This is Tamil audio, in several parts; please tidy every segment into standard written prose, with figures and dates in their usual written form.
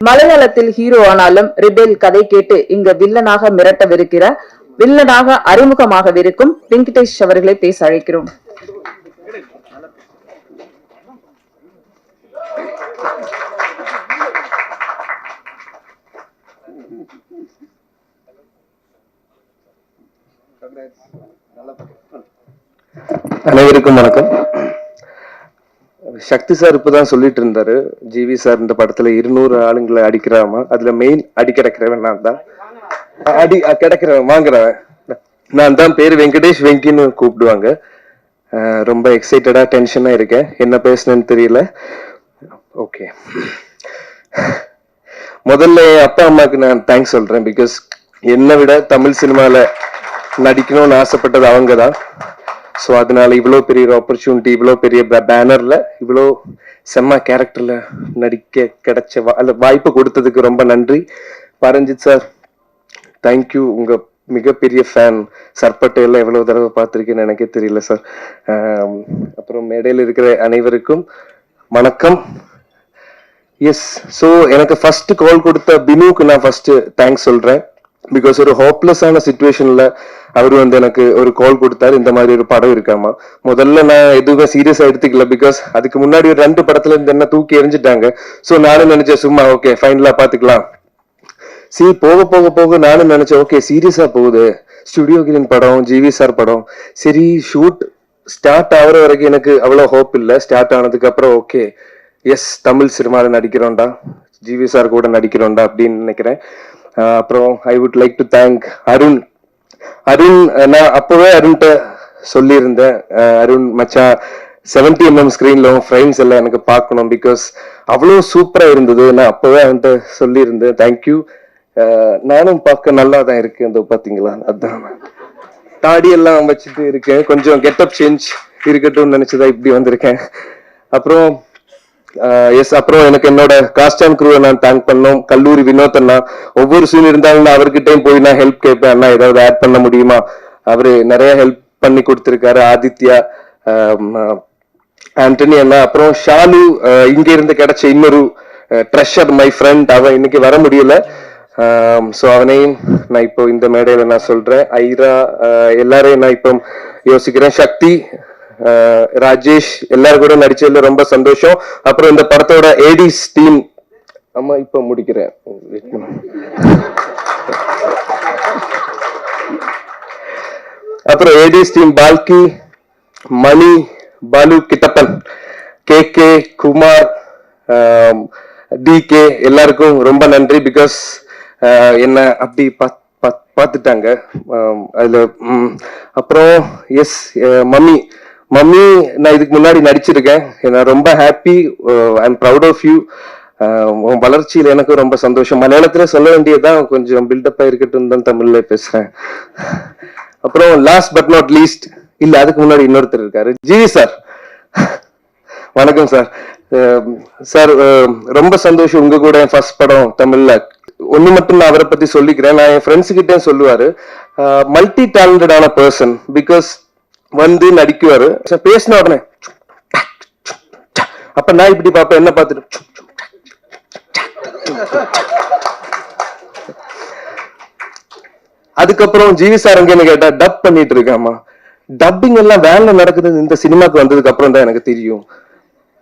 மலையாளத்தில் ஹீரோ ஆனாலும் ரிபேல் கதை கேட்டு இங்க வில்லனாக மிரட்டவிருக்கிற வில்லனாக அறிமுகமாகவிருக்கும் வெங்கடேஷ் அவர்களை பேச அழைக்கிறோம். அனைவருக்கும் வணக்கம். சக்தி சார் இப்பதான் சொல்லிட்டு இருந்தாரு, ஜிவி சார் இந்த படத்துல 200 ஆளுங்களை அடிக்கிறாமா, அதுல மெயின் அடி கிடக்கிறவன் நான் தான். கிடக்கிறவன் வாங்குறவன் நான் தான். பேரு வெங்கடேஷ், வெங்கின்னு கூப்பிடுவாங்க. ரொம்ப எக்ஸைட்டடா டென்ஷனா இருக்கேன், என்ன பேசணும்னு தெரியல. ஓகே, முதல்ல அப்பா அம்மாவுக்கு நான் தேங்க்ஸ் சொல்றேன். பிகாஸ் என்னை விட தமிழ் சினிமால நடிக்கணும்னு ஆசைப்பட்டது அவங்க தான். ஸோ அதனால இவ்வளோ பெரிய ஆப்பர்ச்சுனிட்டி, இவ்வளோ பெரிய பேனர்ல இவ்வளோ செம்ம கேரக்டர்ல நடிக்க கிடைச்ச வாய்ப்பு கொடுத்ததுக்கு ரொம்ப நன்றி. பரஞ்சித் சார், தேங்க்யூ. உங்க மிகப்பெரிய ஃபேன். சர்பட்டையில எவ்வளவு தடவை பார்த்துருக்கேன்னு எனக்கே தெரியல சார். அப்புறம் மேடையில் இருக்கிற அனைவருக்கும் வணக்கம். எஸ், ஸோ எனக்கு ஃபர்ஸ்ட் கால் கொடுத்த பினுக்கு நான் ஃபர்ஸ்ட் தேங்க்ஸ் சொல்றேன். பிகாஸ் ஒரு ஹோப்லெஸ்ஸான சிச்சுவேஷன்ல அவரு எனக்கு ஒரு கால் கொடுத்தாரு, இந்த மாதிரி ஒரு படம் இருக்காமா. முதல்ல நான் எதுவுமே சீரியஸா எடுத்துக்கல, பிகாஸ் அதுக்கு முன்னாடி ஒரு 2 படத்துல இருந்து என்ன தூக்கி எரிஞ்சிட்டாங்க. ஸோ நானும் நினைச்சேன் சும்மா ஓகே ஃபைனலா பாத்துக்கலாம். போக போக போக நானும் நினைச்சேன் ஓகே சீரியஸா போகுது, ஸ்டுடியோ கிரீன் படம், ஜிவி சார் படம். சரி, ஷூட் ஸ்டார்ட் ஆகுற வரைக்கும் எனக்கு அவ்வளவு ஹோப் இல்லை. ஸ்டார்ட் ஆனதுக்கு அப்புறம் ஓகே எஸ், தமிழ் சினிமால நடிக்கிறோம்டா, ஜிவி சார் கூட நடிக்கிறோம்டா அப்படின்னு நினைக்கிறேன். அப்புறம் I would like to thank Arun. நான் அப்பவே அருண்கிட்ட சொல்லியிருந்தேன், அருண் மச்சா 70mm ஸ்கிரீன்ல ஃப்ரெண்ட்ஸ் எல்லாம் எனக்கு பார்க்கணும், பிகாஸ் அவ்வளோ சூப்பரா இருந்தது. நான் அப்பவே அவன்கிட்ட சொல்லியிருந்தேன். தேங்க்யூ. நானும் பார்க்க நல்லா தான் இருக்கேன். இந்த பாத்தீங்களா, அதான் தாடி எல்லாம் வச்சுட்டு இருக்கேன், கொஞ்சம் கெட்டப் சேஞ்ச் இருக்கட்டும்னு நினைச்சுதான் இப்படி வந்திருக்கேன். அப்புறம் அப்புறம் எனக்கு என்னோட காஸ்ட் அண்ட் க்ரூவை நான் தேங்க் பண்ணோம். கல்லூரி வினோத் அண்ணா, ஒவ்வொரு சீன் இருந்தாலும் அவர்கிட்டையும் போய் நான் ஹெல்ப் கேட்பேன், அண்ணா ஏதாவது ஆட் பண்ண முடியுமா. அவரு நிறைய ஹெல்ப் பண்ணி கொடுத்திருக்காரு. ஆதித்யா, ஆண்டனி அண்ணா, அப்புறம் ஷாலு, இங்க இருந்து கிடைச்ச இன்னொரு ட்ரெஷர், மை ஃப்ரெண்ட். அவன் இன்னைக்கு வர முடியல. ஸோ அவனையும் நான் இப்போ இந்த மேடையில நான் சொல்றேன். ஐரா, எல்லாரையும் நான் இப்போ யோசிக்கிறேன். சக்தி, ராஜேஷ், எல்லாரும் கூட நடிச்சதுல ரொம்ப சந்தோஷம். அப்புறம் இந்த படத்தோட ஏடிஸ் டீம், அம்மா இப்ப முடிக்கிறேன். அப்புறம் ஏடிஸ் டீம் பால்கி, மணி, பாலு, கிட்டப்பன், கே, குமார், DK, எல்லாருக்கும் ரொம்ப நன்றி. பிகாஸ் என்ன அப்படி பார்த்துட்டாங்க அதுல. அப்புறம் எஸ், மம்மி நான் இதுக்கு முன்னாடி நடிச்சிருக்கேன். நான் ரொம்ப happy. I am proud of you. உன் வளர்ச்சியில் எனக்கு ரொம்ப சந்தோஷம். மலையாளத்துல சொல்ல வேண்டியதான், கொஞ்சம் பில்டப் இருக்கட்டும் தான் தமிழ்ல பேசுறேன். அப்புறம் லாஸ்ட் பட் நாட் லீஸ்ட், இல்ல அதுக்கு முன்னாடி இன்னொருத்தர் இருக்காரு, ஜிவி சார். வணக்கம் சார். சார் ரொம்ப சந்தோஷம் உங்க கூட என் ஃபர்ஸ்ட் படம் தமிழ்ல. ஒண்ணு மட்டும் நான் அவரை பத்தி சொல்லிக்கிறேன். நான் என் ஃப்ரெண்ட்ஸ் கிட்டே சொல்லுவாரு, மல்டி டேலண்டடான பர்சன். பிகாஸ் வந்து நடிக்குவாரு, பேசின உடனே அப்ப நான் இப்படி பாப்பேன், என்ன பார்த்துட்டு அதுக்கப்புறம் ஜிவி சார் அங்கன்னு கேட்டா டப் பண்ணிட்டு இருக்காமா. டப்பிங் எல்லாம் வேலை நடக்குது இந்த சினிமாக்கு வந்ததுக்கு அப்புறம் தான் எனக்கு தெரியும்.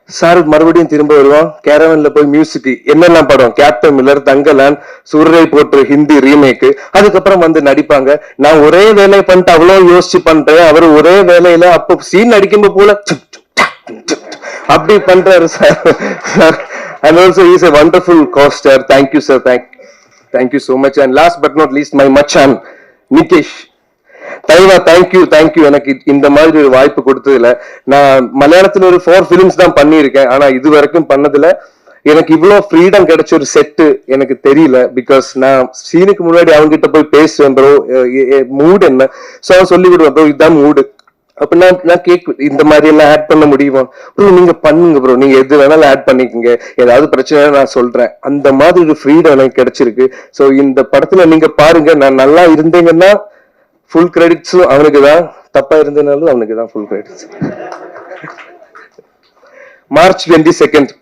சார் மறுபடியும் திரும்ப வருவோம், கேரவன்ல போய் மியூசிக் என்னெல்லாம் படம், கேப்டன் மில்லர், தங்கலான், சூரரை போற்று ஹிந்தி ரீமேக், அதுக்கப்புறம் வந்து நடிப்பாங்க. நான் ஒரே வேலையை பண்ணிட்டு அவ்வளவு யோசிச்சு பண்றேன், அவர் ஒரே வேலையில அப்போ சீன் நடிக்கும்போது போல அப்படி பண்றாரு sir. And also he is a wonderful co-star. Thank you sir, thank you so much. And last but not least my machan Nikesh. தலைவா, தேங்க்யூ. எனக்கு இந்த மாதிரி ஒரு வாய்ப்பு கொடுத்ததுல, நான் மலையாளத்துல ஒரு 4 ஃபிலிம்ஸ் தான் பண்ணியிருக்கேன். ஆனா இது வரைக்கும் பண்ணதுல எனக்கு இவ்வளவு ஃப்ரீடம் கிடைச்ச ஒரு செட்டு எனக்கு தெரியல. பிகாஸ் நான் சீனுக்கு முன்னாடி அவங்க கிட்ட போய் பேசுவேன், ப்ரோ மூடு என்ன, ஸோ அவன் சொல்லி விடுவேன், ப்ரோ இதுதான் மூடு. அப்ப நான் கேட்க, இந்த மாதிரி எல்லாம் ஆட் பண்ண முடியுமா ப்ரோ, நீங்க பண்ணுங்க ப்ரோ, நீங்க எது வேணாலும் ஆட் பண்ணிக்கோங்க, ஏதாவது பிரச்சனை நான் சொல்றேன். அந்த மாதிரி ஒரு ஃப்ரீடம் எனக்கு கிடைச்சிருக்கு. ஸோ இந்த படத்துல நீங்க பாருங்க, நான் நல்லா இருந்தீங்கன்னா ஃபுல் கிரெடிட்ஸும் அவனுக்கு தான், தப்பா இருந்தனாலும் அவனுக்கு தான் full credits. March 22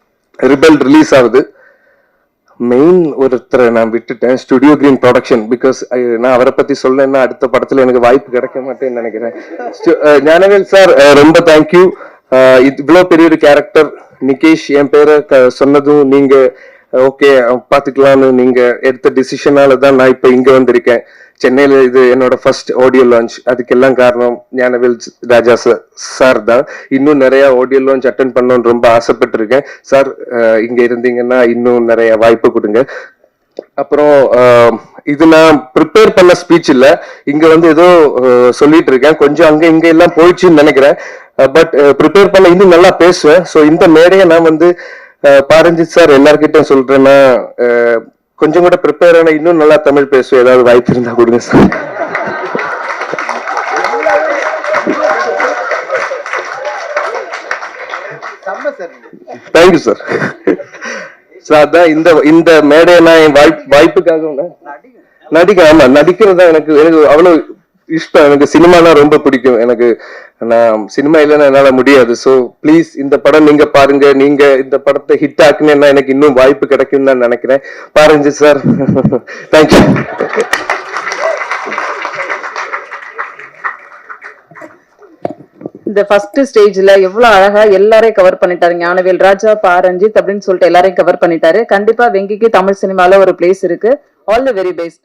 rebel release ஆகுது. மெயின் ஒருத்தரை நான் விட்டுட்டேன், ஸ்டுடியோ கிரீன் ப்ரொடக்ஷன். பிகாஸ் நான் அவரை பத்தி சொல்லணும்னா அடுத்த படத்துல எனக்கு வாய்ப்பு கிடைக்க மாட்டேன்னு நினைக்கிறேன். ஞானவேல் சார் ரொம்ப தேங்க்யூ. இவ்வளவு பெரிய ஒரு கேரக்டர் நிகேஷ் என் பேரை சொன்னதும் நீங்க ஓகே பாத்துக்கலாம்னு நீங்க எடுத்த டிசிஷனால தான் நான் இப்ப இங்க வந்திருக்கேன். சென்னையில இது என்னோட ஃபர்ஸ்ட் ஆடியோ லான்ச். அதுக்கெல்லாம் காரணம் ஞானவேல் ராஜா சார் தான். இன்னும் நிறைய ஆடியோ லான்ச் அட்டன் பண்ணணும்னு ரொம்ப ஆசைப்பட்டிருக்கேன். சார் இங்க இருந்தீங்கன்னா இன்னும் நிறைய வாய்ப்பு கொடுங்க. அப்புறம் இது நான் ப்ரிப்பேர் பண்ண ஸ்பீச் இல்ல, இங்க வந்து ஏதோ சொல்லிட்டு இருக்கேன், கொஞ்சம் அங்க இங்க எல்லாம் போயிடுச்சுன்னு நினைக்கிறேன். பட் ப்ரிப்பேர் பண்ண இன்னும் நல்லா பேசுவேன். ஸோ இந்த மேடையை நான் வந்து பாரஞ்சித் சார் எல்லார்கிட்டையும் சொல்றேன்னா கொஞ்சம் கூட ப்ரிப்பேர் ஆன இன்னும் நல்லா தமிழ் பேசுவேன். ஏதாவது வாய்ப்பு இருந்தா கொடுங்க சார். Thank you sir. அதான் இந்த மேடையை நான் என் வாய்ப்புக்காக நடிக்கிறது எனக்கு அவ்வளவு இஷ்டம். எனக்கு சினிமானா ரொம்ப பிடிக்கும். எனக்கு நான் சினிமா இல்லைன்னா என்னால முடியாது. ஸோ ப்ளீஸ் இந்த படம் நீங்க பாருங்க. நீங்க இந்த படத்தை ஹிட் ஆக்குனீங்கன்னா எனக்கு இன்னும் வாய்ப்பு கிடைக்கும் தான் நினைக்கிறேன். பாருங்க சார். தேங்க்யூ. இந்த ஃபர்ஸ்ட் ஸ்டேஜ்ல எவ்வளவு அழகா எல்லாரையும் கவர் பண்ணிட்டாரு. ஞானவேல் ராஜா, பாரஞ்சித் அப்படின்னு சொல்லிட்டு எல்லாரையும் கவர் பண்ணிட்டாரு. கண்டிப்பா வெங்கிக்கு தமிழ் சினிமால ஒரு பிளேஸ் இருக்கு. All the very best.